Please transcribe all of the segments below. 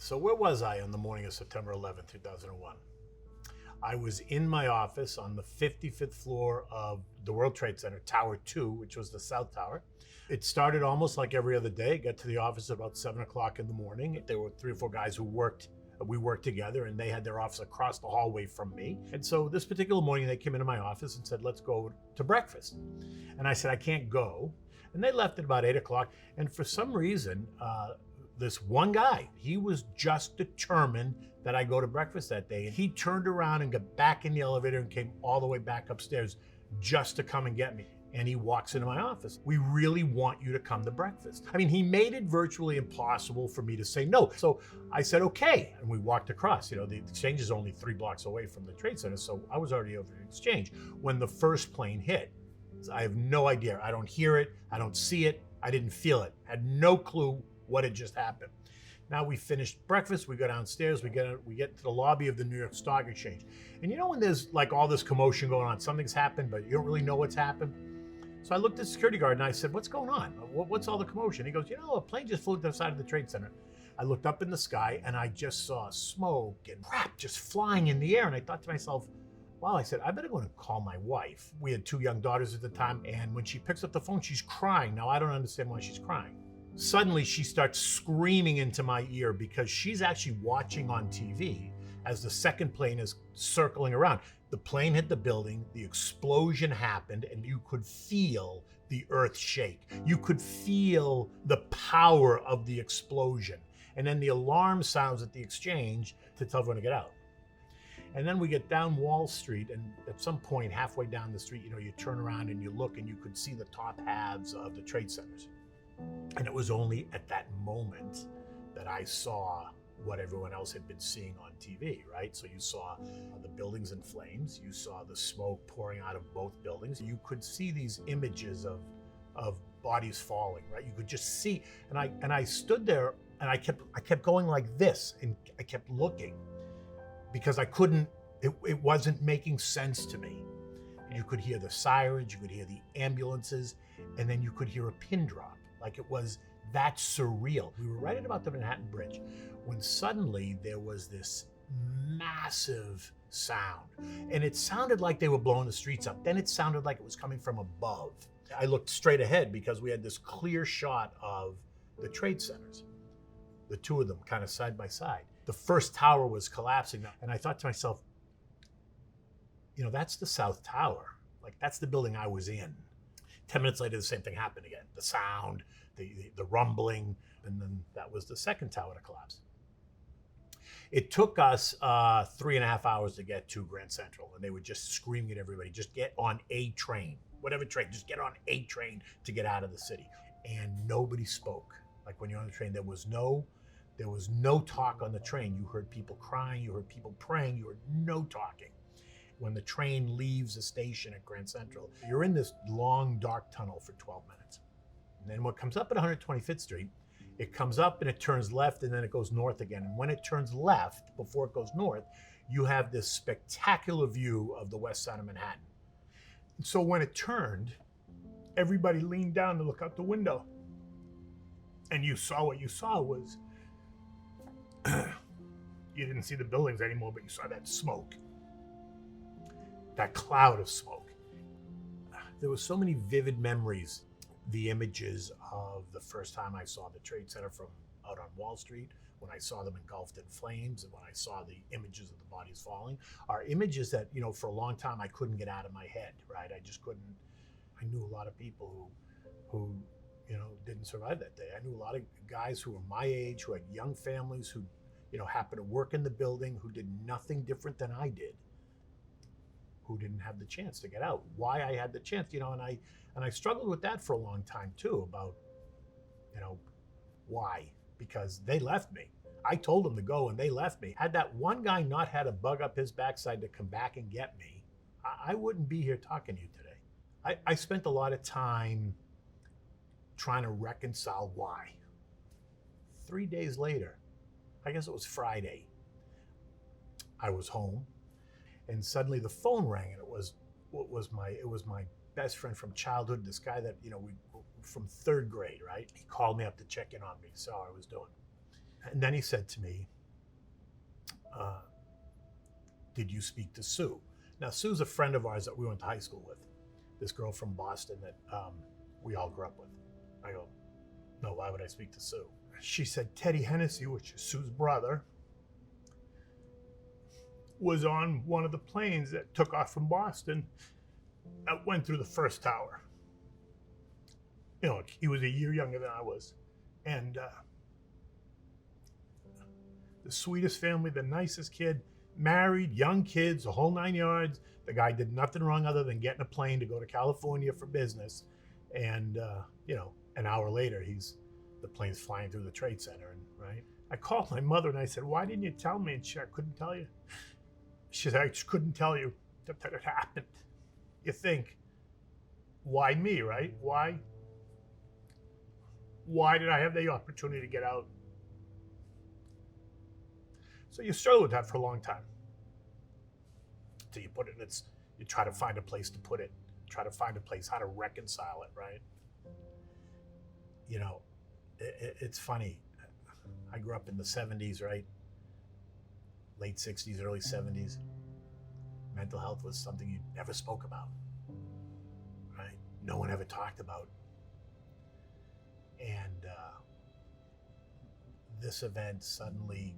So where was I on the morning of September 11th, 2001? I was in my office on the 55th floor of the World Trade Center, Tower 2, which was the South Tower. It started almost like every other day. Got to the office at about 7 o'clock in the morning. There were 3 or 4 guys we worked together, and they had their office across the hallway from me. And so this particular morning, they came into my office and said, let's go to breakfast. And I said, I can't go. And they left at about 8 o'clock. And for some reason, this one guy, he was just determined that I go to breakfast that day. And he turned around and got back in the elevator and came all the way back upstairs just to come and get me. And he walks into my office. We really want you to come to breakfast. I mean, he made it virtually impossible for me to say no. So I said, okay. And we walked across. The exchange is only 3 blocks away from the Trade Center. So I was already over the exchange when the first plane hit. So I have no idea. I don't hear it. I don't see it. I didn't feel it. Had no clue what had just happened. Now we finished breakfast, we go downstairs, we get to the lobby of the New York Stock Exchange. And when there's like all this commotion going on, something's happened, but you don't really know what's happened. So I looked at the security guard and I said, what's going on? What's all the commotion? He goes, a plane just flew to the side of the Trade Center. I looked up in the sky and I just saw smoke and crap just flying in the air. And I thought to myself, wow, I said, I better go and call my wife. We had 2 young daughters at the time. And when she picks up the phone, she's crying. Now, I don't understand why she's crying. Suddenly, she starts screaming into my ear because she's actually watching on TV as the second plane is circling around. The plane hit the building, the explosion happened, and you could feel the earth shake. You could feel the power of the explosion. And then the alarm sounds at the exchange to tell everyone to get out. And then we get down Wall Street, and at some point halfway down the street, you turn around and you look and you could see the top halves of the trade centers. And it was only at that moment that I saw what everyone else had been seeing on TV, right? So you saw the buildings in flames, you saw the smoke pouring out of both buildings. You could see these images of bodies falling, right? You could just see, and I stood there and I kept going like this, and I kept looking because I couldn't, it wasn't making sense to me. You could hear the sirens, you could hear the ambulances, and then you could hear a pin drop. Like it was that surreal. We were right at about the Manhattan Bridge when suddenly there was this massive sound. And it sounded like they were blowing the streets up. Then it sounded like it was coming from above. I looked straight ahead because we had this clear shot of the trade centers, the 2 of them kind of side by side. The first tower was collapsing. And I thought to myself, that's the South Tower. Like that's the building I was in. 10 minutes later, the same thing happened again. The sound, the rumbling, and then that was the second tower to collapse. It took us 3.5 hours to get to Grand Central, and they were just screaming at everybody, just get on a train, whatever train, just get on a train to get out of the city. And nobody spoke. Like when you're on the train, there was no talk on the train. You heard people crying, you heard people praying, you heard no talking. When the train leaves the station at Grand Central, you're in this long, dark tunnel for 12 minutes. And then what comes up at 125th Street, it comes up and it turns left and then it goes north again. And when it turns left, before it goes north, you have this spectacular view of the west side of Manhattan. And so when it turned, everybody leaned down to look out the window. And you saw what you saw was, you didn't see the buildings anymore, but you saw that smoke. That cloud of smoke. There were so many vivid memories. The images of the first time I saw the Trade Center from out on Wall Street, when I saw them engulfed in flames, and when I saw the images of the bodies falling, are images that, for a long time I couldn't get out of my head, right? I just couldn't. I knew a lot of people who didn't survive that day. I knew a lot of guys who were my age, who had young families, who, happened to work in the building, who did nothing different than I did, who didn't have the chance to get out. Why I had the chance, and I struggled with that for a long time too, about, why? Because they left me. I told them to go and they left me. Had that one guy not had a bug up his backside to come back and get me, I wouldn't be here talking to you today. I spent a lot of time trying to reconcile why. 3 days later, I guess it was Friday, I was home. And suddenly the phone rang, and it was my best friend from childhood, this guy that, we from 3rd grade, right? He called me up to check in on me, saw how I was doing. And then he said to me, did you speak to Sue? Now, Sue's a friend of ours that we went to high school with, this girl from Boston that we all grew up with. I go, no, why would I speak to Sue? She said, Teddy Hennessy, which is Sue's brother, was on one of the planes that took off from Boston that went through the first tower. You know, he was a year younger than I was. And the sweetest family, the nicest kid, married, young kids, the whole 9 yards. The guy did nothing wrong other than get in a plane to go to California for business. And, you know, an hour later, the plane's flying through the Trade Center, and right? I called my mother and I said, why didn't you tell me? And I couldn't tell you. She said, I just couldn't tell you that it happened. You think, why me, right? Why did I have the opportunity to get out? So you struggle with that for a long time. Until you put it in you try to find a place to put it, try to find a place how to reconcile it, right? You know, it's funny. I grew up in the 70s, right? Late 60s, early 70s. Mental health was something you never spoke about, right? No one ever talked about. And this event suddenly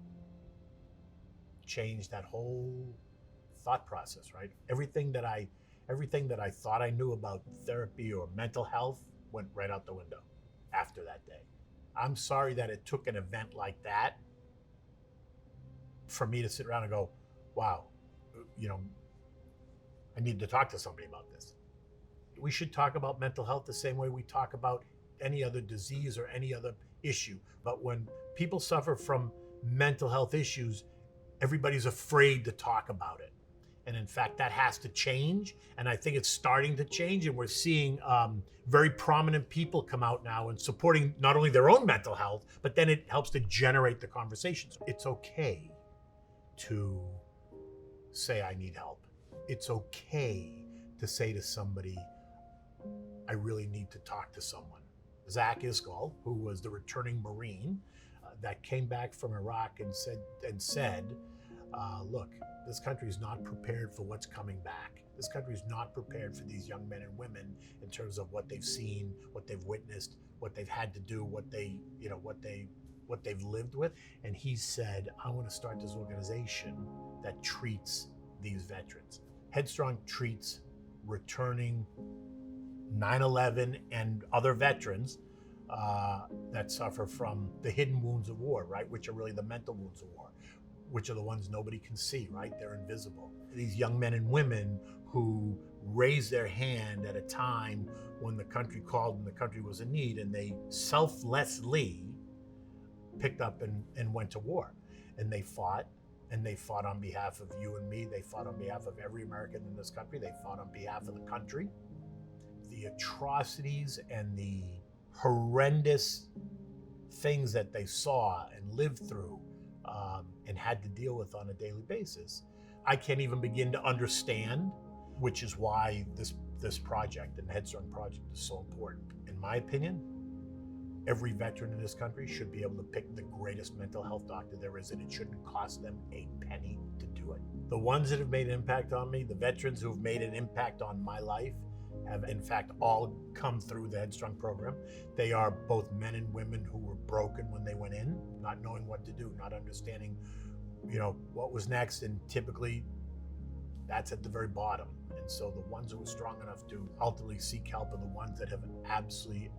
changed that whole thought process, right? Everything that I thought I knew about therapy or mental health went right out the window after that day. I'm sorry that it took an event like that for me to sit around and go, wow, you know, I need to talk to somebody about this. We should talk about mental health the same way we talk about any other disease or any other issue. But when people suffer from mental health issues, everybody's afraid to talk about it. And in fact, that has to change. And I think it's starting to change. And we're seeing very prominent people come out now and supporting not only their own mental health, but then it helps to generate the conversations. It's okay to say, I need help. It's okay to say to somebody, I really need to talk to someone. Zach Iskall, who was the returning Marine that came back from Iraq and said, look, this country is not prepared for what's coming back. This country is not prepared for these young men and women in terms of what they've seen, what they've witnessed, what they've had to do, what they've lived with. And he said, I want to start this organization that treats these veterans. Headstrong treats returning 9/11 and other veterans that suffer from the hidden wounds of war, right? Which are really the mental wounds of war, which are the ones nobody can see, right? They're invisible. These young men and women who raised their hand at a time when the country called and the country was in need, and they selflessly picked up and went to war. And they fought on behalf of you and me. They fought on behalf of every American in this country. They fought on behalf of the country. The atrocities and the horrendous things that they saw and lived through and had to deal with on a daily basis, I can't even begin to understand, which is why this project and the Headstrong Project is so important. In my opinion, every veteran in this country should be able to pick the greatest mental health doctor there is, and it shouldn't cost them a penny to do it. The ones that have made an impact on me, the veterans who have made an impact on my life, have in fact all come through the Headstrong program. They are both men and women who were broken when they went in, not knowing what to do, not understanding, what was next, and typically that's at the very bottom. And so the ones who are strong enough to ultimately seek help are the ones that have absolutely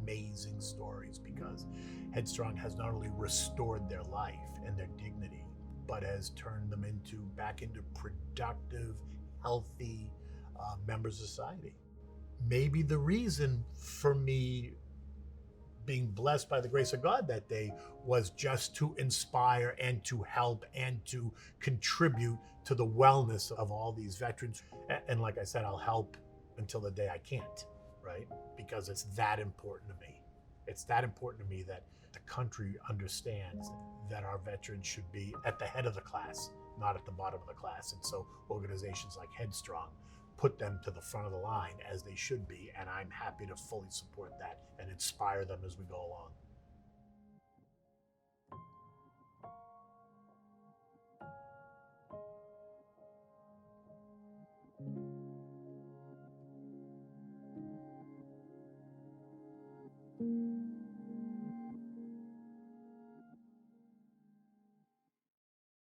amazing stories, because Headstrong has not only restored their life and their dignity, but has turned them back into productive, healthy members of society. Maybe the reason for me being blessed by the grace of God that day was just to inspire and to help and to contribute to the wellness of all these veterans. And like I said, I'll help until the day I can't, right? Because it's that important to me. It's that important to me that the country understands that our veterans should be at the head of the class, not at the bottom of the class. And so organizations like Headstrong put them to the front of the line, as they should be, and I'm happy to fully support that and inspire them as we go along. you.